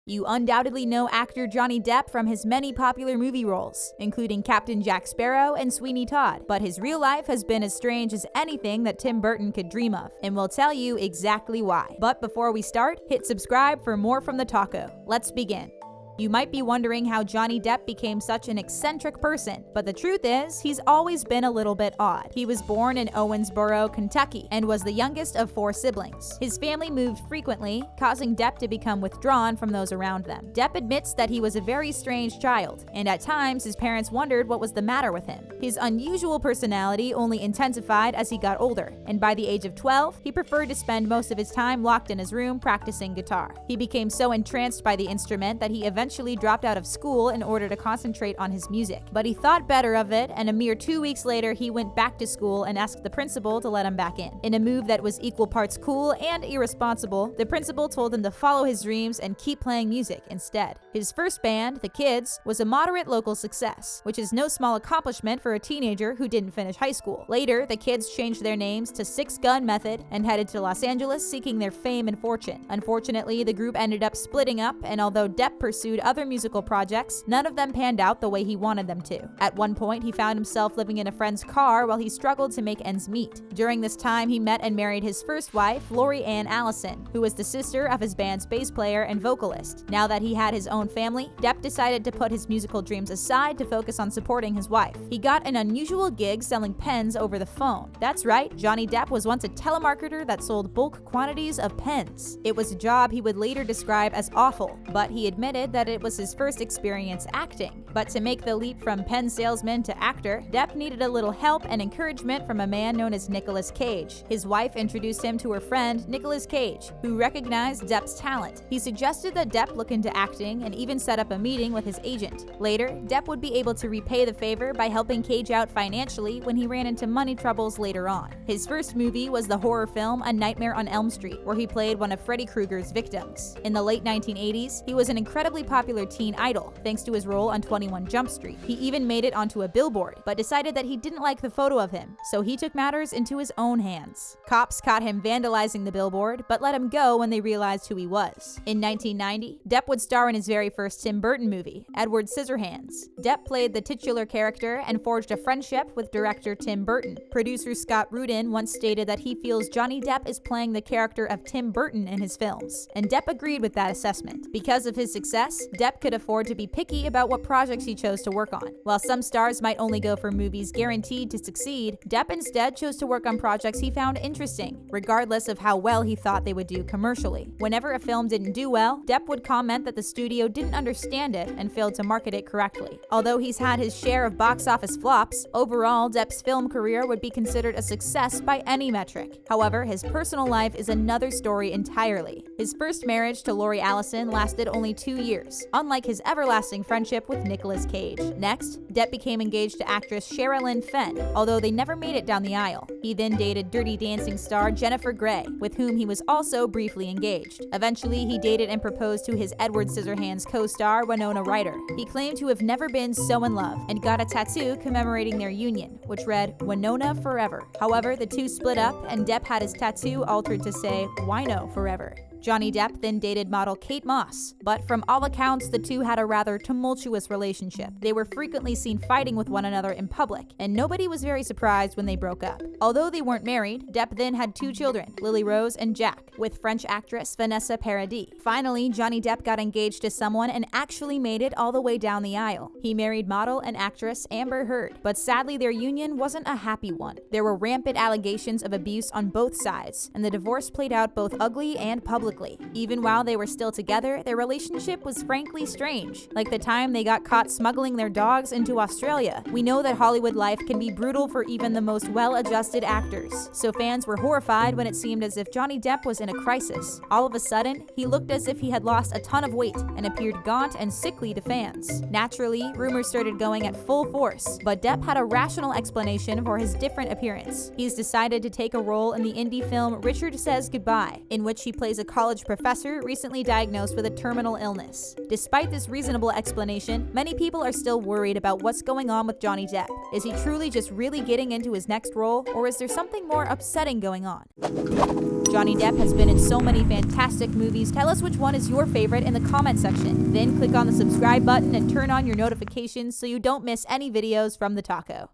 You undoubtedly know actor Johnny Depp from his many popular movie roles, including Captain Jack Sparrow and Sweeney Todd, but his real life has been as strange as anything that Tim Burton could dream of, and we'll tell you exactly why. But before we start, hit subscribe for more from the taco. Let's begin. You might be wondering how Johnny Depp became such an eccentric person, but the truth is, he's always been a little bit odd. He was born in Owensboro, Kentucky, and was the youngest of 4 siblings. His family moved frequently, causing Depp to become withdrawn from those around them. Depp admits that he was a very strange child, and at times his parents wondered what was the matter with him. His unusual personality only intensified as he got older, and by the age of 12, he preferred to spend most of his time locked in his room practicing guitar. He became so entranced by the instrument that he eventually dropped out of school in order to concentrate on his music. But he thought better of it, and a mere 2 weeks later, he went back to school and asked the principal to let him back in. In a move that was equal parts cool and irresponsible, the principal told him to follow his dreams and keep playing music instead. His first band, The Kids, was a moderate local success, which is no small accomplishment for a teenager who didn't finish high school. Later, the Kids changed their names to Six Gun Method and headed to Los Angeles seeking their fame and fortune. Unfortunately, the group ended up splitting up, and although Depp pursued other musical projects, none of them panned out the way he wanted them to. At one point, he found himself living in a friend's car while he struggled to make ends meet. During this time, he met and married his first wife, Lori Ann Allison, who was the sister of his band's bass player and vocalist. Now that he had his own family, Depp decided to put his musical dreams aside to focus on supporting his wife. He got an unusual gig selling pens over the phone. That's right, Johnny Depp was once a telemarketer that sold bulk quantities of pens. It was a job he would later describe as awful, but he admitted that it was his first experience acting. But to make the leap from pen salesman to actor, Depp needed a little help and encouragement from a man known as Nicolas Cage. His wife introduced him to her friend, Nicolas Cage, who recognized Depp's talent. He suggested that Depp look into acting and even set up a meeting with his agent. Later, Depp would be able to repay the favor by helping Cage out financially when he ran into money troubles later on. His first movie was the horror film A Nightmare on Elm Street, where he played one of Freddy Krueger's victims. In the late 1980s, he was an incredibly popular teen idol, thanks to his role on 21 Jump Street. He even made it onto a billboard, but decided that he didn't like the photo of him, so he took matters into his own hands. Cops caught him vandalizing the billboard, but let him go when they realized who he was. In 1990, Depp would star in his very first Tim Burton movie, Edward Scissorhands. Depp played the titular character and forged a friendship with director Tim Burton. Producer Scott Rudin once stated that he feels Johnny Depp is playing the character of Tim Burton in his films, and Depp agreed with that assessment. Because of his success, Depp could afford to be picky about what projects he chose to work on. While some stars might only go for movies guaranteed to succeed, Depp instead chose to work on projects he found interesting, regardless of how well he thought they would do commercially. Whenever a film didn't do well, Depp would comment that the studio didn't understand it and failed to market it correctly. Although he's had his share of box office flops, overall, Depp's film career would be considered a success by any metric. However, his personal life is another story entirely. His first marriage to Lori Allison lasted only 2 years, unlike his everlasting friendship with Nicolas Cage. Next, Depp became engaged to actress Sherilyn Fenn, although they never made it down the aisle. He then dated Dirty Dancing star Jennifer Grey, with whom he was also briefly engaged. Eventually, he dated and proposed to his Edward Scissorhands co-star Winona Ryder. He claimed to have never been so in love, and got a tattoo commemorating their union, which read, "Winona Forever." However, the two split up, and Depp had his tattoo altered to say, "Wino Forever." Johnny Depp then dated model Kate Moss, but from all accounts, the two had a rather tumultuous relationship. They were frequently seen fighting with one another in public, and nobody was very surprised when they broke up. Although they weren't married, Depp then had 2 children, Lily Rose and Jack, with French actress Vanessa Paradis. Finally, Johnny Depp got engaged to someone and actually made it all the way down the aisle. He married model and actress Amber Heard, but sadly their union wasn't a happy one. There were rampant allegations of abuse on both sides, and the divorce played out both ugly and publicly. Even while they were still together, their relationship was frankly strange, like the time they got caught smuggling their dogs into Australia. We know that Hollywood life can be brutal for even the most well-adjusted actors, so fans were horrified when it seemed as if Johnny Depp was in a crisis. All of a sudden, he looked as if he had lost a ton of weight and appeared gaunt and sickly to fans. Naturally, rumors started going at full force, but Depp had a rational explanation for his different appearance. He's decided to take a role in the indie film Richard Says Goodbye, in which he plays a college professor recently diagnosed with a terminal illness. Despite this reasonable explanation, many people are still worried about what's going on with Johnny Depp. Is he truly just really getting into his next role, or is there something more upsetting going on? Johnny Depp has been in so many fantastic movies. Tell us which one is your favorite in the comment section. Then click on the subscribe button and turn on your notifications so you don't miss any videos from the taco.